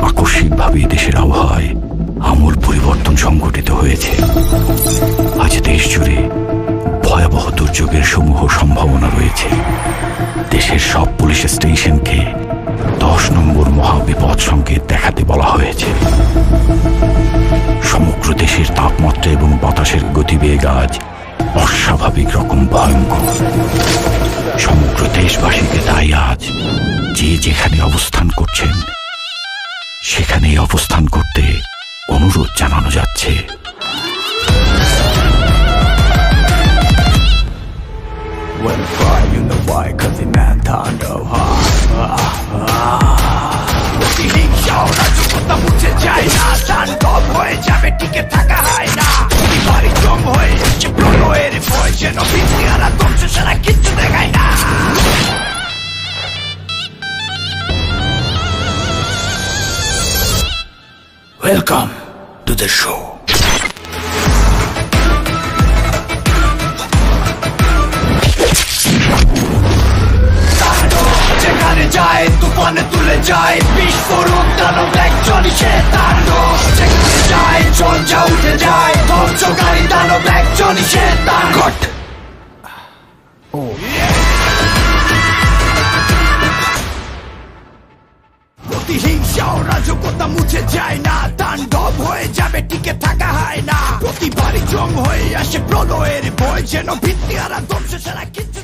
আকস্মিকভাবে দেশের আবহাওয়ায় আমূল পরিবর্তন সংঘটিত হয়েছে। আজ দেশ জুড়ে ভয়াবহ দুর্যোগের সমূহ সম্ভাবনা রয়েছে। দেশের সব পুলিশ স্টেশনকে 10 নম্বর মহাবিপদ সংকেত দেখাতে বলা হয়েছে। সমগ্র দেশের তাপমাত্রা এবং বাতাসের গতিবেগ আজ অস্বাভাবিক রকম ভয়ঙ্কর। সমগ্র দেশবাসীকে তাই আজ যে যেখানে অবস্থান করছেন সেখানেই অবস্থান করতে অনুরোধ জানানো যাচ্ছে। Welcome to the show. যেখানে যায় তুফানে তুলে যায় বিস্ফোরক দানব একজনই সে তাণ্ডব। যেখানে যায় ঝঞ্ঝা উঠে যায় ধ্বংসকারী দানব একজনই সে তাণ্ডব। প্রতিহিংসা ও রাজকতা মুছে যায় না, তাণ্ডব হয়ে যাবে টিকে থাকা হয় না। প্রতিবারই জং হয়ে আসে প্রলয়ের ভয়, যেন ভিত্তি হারা ধ্বংস ছাড়া কিছু